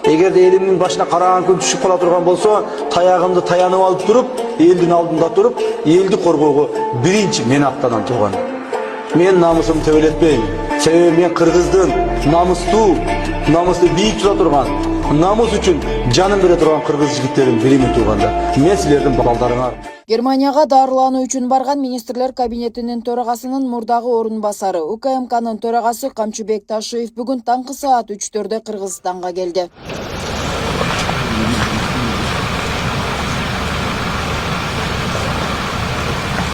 Эгер элимдин башына караган күн түшүп кала турган болсо, таягымды таянып алып туруп, элдин алдында туруп, элди коргоого биринчи мен аттанам тууган. Мен намысымды төбөлөтпөйм. Себеби мен кыргыздын намыстуу бийик тута турган, намыс үчүн жанын бере турган кыргыз жигиттерин биримин туугандар. Мен силердин балдарыңар. Германияга дарылануу үчүн барган министрлер кабинетинин төрагасынын мурдагы орун басары УКМКнын төрагасы Камчыбек Ташиев бүгүн таңкы саат 3-төрдө Кыргызстанга келди.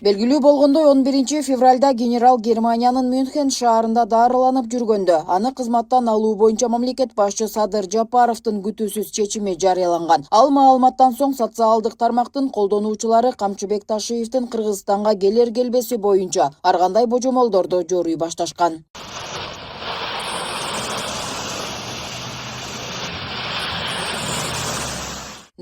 Белгилүү болгондой 11 февралда генерал Германиянын Мюнхен шаарында дарыланып жүргөндө аны кызматтан алуу боюнча мамлекет башчы Садыр Жапаровдун күтүүсүз чечими жарыяланган. Ал маалыматтан соң социалдык тармактын колдонуучулары Камчыбек Ташиевдин Кыргызстанга келер-келбеси боюнча ар кандай божомолдорду жоруй башташкан.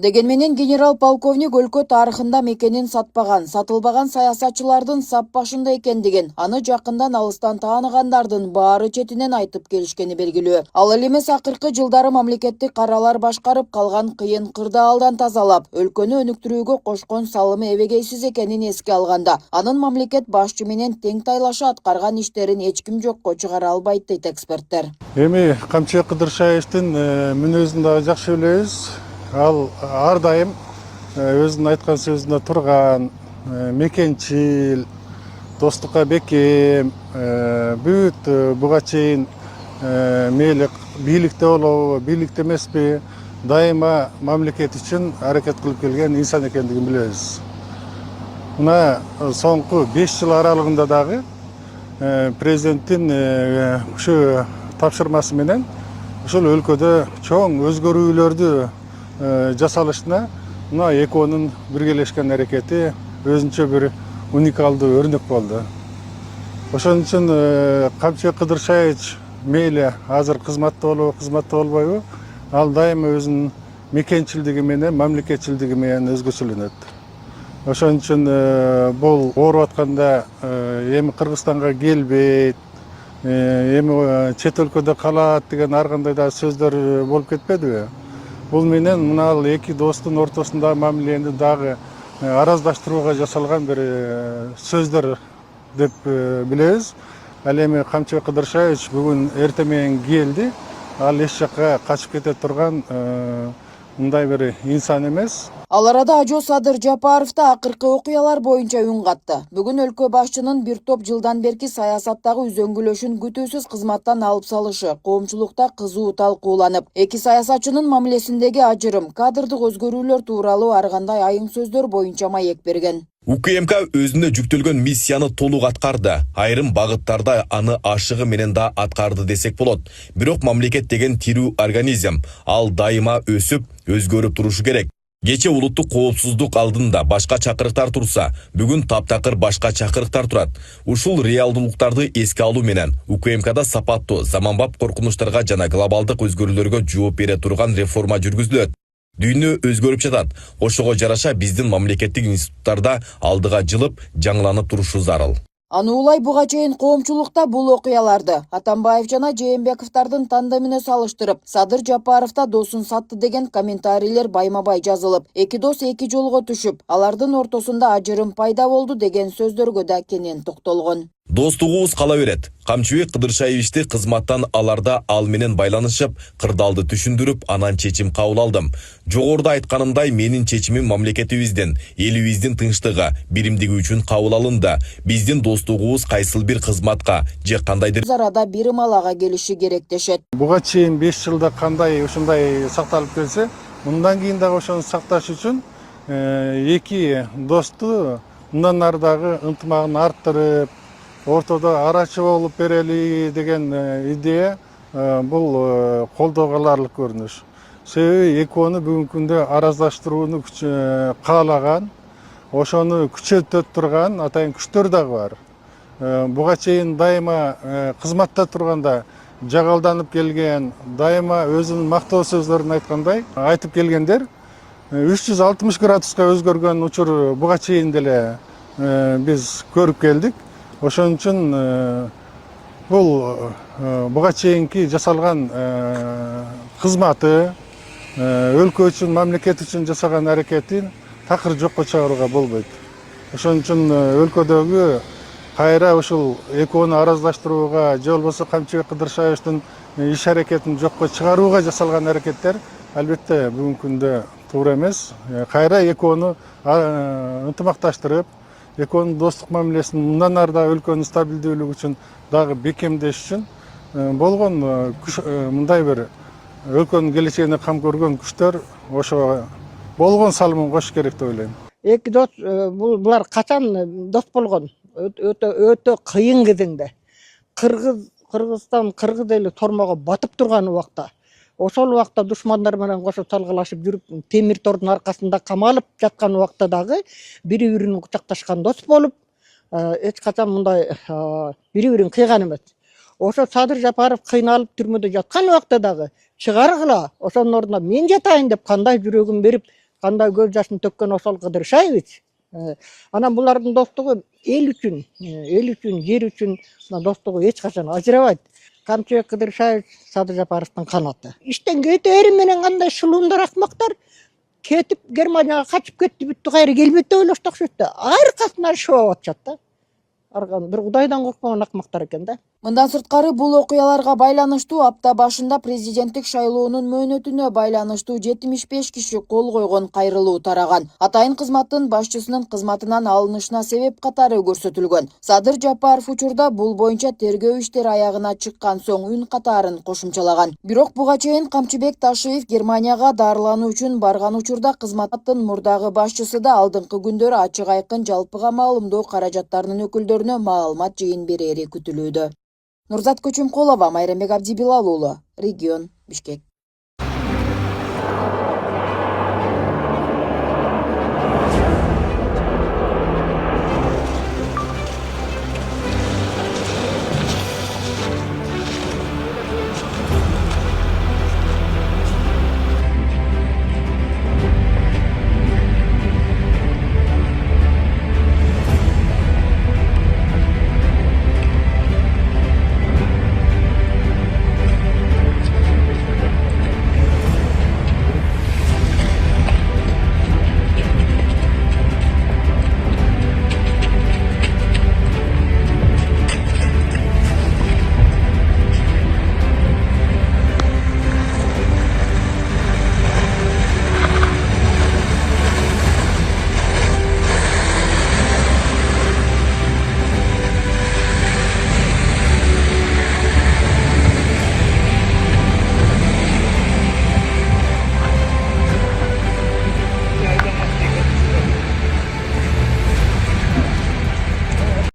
Деген менен генерал-полковник өлкө тарыхында мекенин сатылбаган саясатчылардын сап башында экендигин, аны жакындан алыстан тааныгандардын баары четинен айтып келишкени белгилүү. Ал эле эмес акыркы жылдары мамлекеттик каралар башкарып калган кыйын кырдаалдан тазалап, өлкөнү өнүктүрүүгө кошкон салымы эбегейсиз экенин эске алганда, анын мамлекет башчы менен тең тайлаша аткарган иштерин эч ким жокко чыгара албайт дейт эксперттер. Эми Камчыбек Кыдыршаевдин мүнөзүн дагы жакшы билебиз. Ал ар дайым өзүнүн айткан сөзүндө турган, мекенчил, достукка бекем, бүт буга чейин мейли бийликте болобу, бийликте эмеспи, дайыма мамлекет үчүн аракет кылып келген инсан экендигин билебиз. Мына соңку 5 жыл аралыгында дагы президенттин ушу тапшырмасы менен ушул өлкөдө чоң өзгөрүүлөрдү жасалышына мына экөөнүн биргелешкен аракети өзүнчө бир уникалдуу өрнөк болду. Ошон үчүн Камчыбек Кыдыршаевич мейли азыр кызматта болобу, кызматта болбойбу, ал дайыма өзүнүн мекенчилдиги менен, мамлекетчилдиги менен өзгөчөлөнөт. Ошон үчүн бул ооруп атканда эми Кыргызстанга келбейт, эми чет өлкөдө калат деген ар кандай да сөздөр болуп кетпедиби? Бул менен мына эки достун ортосунда мамилени дагы араздаштырууга жасалган бир сөздөр деп билебиз. Ал эми Камчыбек Кыдыршаевич бүгүн эртең менен келди. Ал эч жакка качып кете турган мындай бир инсан эмес. Ал арада ажо Садыр Жапаров да акыркы окуялар боюнча үн катты. Бүгүн өлкө башчынын бир топ жылдан берки саясаттагы үзөңгүлөшүн күтүүсүз кызматтан алып салышы коомчулукта кызуу талкууланып, эки саясатчынын мамилесиндеги ажырым, кадрдык өзгөрүүлөр тууралуу ар кандай айың сөздөр боюнча маек берген. УКМК өзүнө жүктөлгөн миссияны толук аткарды. Айрым багыттарда аны ашыгы менен да аткарды десек болот. Бирок мамлекет деген тирүү организм, ал дайыма өсүп, өзгөрүп турушу керек. Кече улуттук коопсуздук алдында башка чакырыктар турса, бүгүн таптакыр башка чакырыктар турат. Ушул реалдуулуктарды эске алуу менен УКМКда сапаттуу, заманбап коркунучтарга жана глобалдык өзгөрүүлөргө жооп бере турган реформа жүргүзүлөт. Дүйнө өзгөрүп жатат. Ошого жараша биздин мамлекеттик институттарда алдыга жылып, жаңыланып турушу зарыл. Аны улай буга чейин коомчулукта бул окуяларды Атамбаев жана Жээнбековдардын тандемине салыштырып, Садыр Жапаровда досун сатты деген комментарийлер байма-бай жазылып, эки дос эки жолго түшүп, алардын ортосунда ажырым пайда болду деген сөздөргө да кенен токтолгон. Достугубуз кала берет. Камчыбек Кыдыршаевичти кызматтан аларда ал менен байланышып, кырдаалды түшүндүрүп, анан чечим кабыл алдым. Жогоруда айтканымдай, менин чечимим мамлекетибиздин, элибиздин тынчтыгы, биримдиги үчүн кабыл алынды. Биздин достугубуз кайсыл бир кызматка же кандайдыр Арада бир малага келиши керек дешет. Буга чейин 5 жылда кандай ушундай сакталып келсе, мындан кийин дагы ошону сакташ үчүн эки досту мындан ары дагы ынтымагын арттырып, ортодо арачы болуп берели деген идея бул колдоого аларлык көрүнүш. Себеби экөөнү бүгүнкү күндө араздаштырууну каалаган, ошону күчөтө турган атайын күчтөр дагы бар. Буга чейин дайыма кызматта турганда жагалданып келген, дайыма өзүнүн мактоо сөздөрүн айткандай айтып келгендер 360 градуска өзгөргөн учур буга чейин деле биз көрүп келдик. Ошон үчүн бул буга чейинки жасалган кызматы, өлкө үчүн, мамлекет үчүн жасаган аракетин такыр жокко чыгарууга болбойт. Ошон үчүн өлкөдөгү кайра ушул экөөнү араздаштырууга же болбосо Камчыбек Кыдыршаевдин иш аракетин жокко чыгарууга жасалган аракеттер албетте бүгүнкү күндө туура эмес. Кайра экөөнү ынтымакташтырып, экөөнүн достук мамилесин мындан ары да өлкөнүн стабилдүүлүгү үчүн дагы бекемдеш үчүн болгон мындай бир өлкөнүн келечегине кам көргөн күчтөр ошого болгон салымын кошуш керек деп ойлойм. Эки дос булар качан дос болгон? Өтө кыйын кезеңде. Кыргызстан, кыргыз эли тормого батып турган убакта, ошол убакта душмандар менен кошо талгылашып жүрүп, темир тордун аркасында камалып жаткан убакта дагы бири-бирин кучакташкан дос болуп, эч качан мындай бири-бирин кыйган эмес. Ошо Садыр Жапаров кыйналып түрмөдө жаткан убакта дагы чыгаргыла, ошонун ордуна мен жатайын деп кандай жүрөгүн берип, кандай көз жашын төккөн ошол Кыдыршаевич. Анан булардын достугу эл үчүн, жер үчүн достугу эч качан ажырабайт. Камчыбек Кыдыршаев Садыр Жапаровдун канаты. Иштен кетери менен кандай шылуундар акмактар кетип Германияга качып кетти, бүттү, кайра келбейт деп ойлошту окшойт да. Аркасынан шоп атышат да. Арган бир Кудайдан коркпогон акмактар экен да. Мындан сырткары бул окуяларга байланыштуу апта башында президенттик шайлоонун мөөнөтүнө байланыштуу 75 киши кол койгон кайрылуу тараган. Атайын кызматтын башчысынын кызматынан алынышына себеп катары көрсөтүлгөн. Садыр Жапаров учурда бул боюнча тергөө иштери аягына чыккан соң үн катарын кошумчалаган. Бирок буга чейин Камчыбек Ташиев Германияга дарылануу үчүн барган учурда кызматтын мурдагы башчысы да алдыңкы күндөрү ачык айкын жалпыга маалымдоо каражаттарынын өкүлдөрүнө маалымат жыйын берери күтүлүүдө. Нурзат Көчүмкулова, Майрамбек Абдибилал уулу, Регион, Бишкек.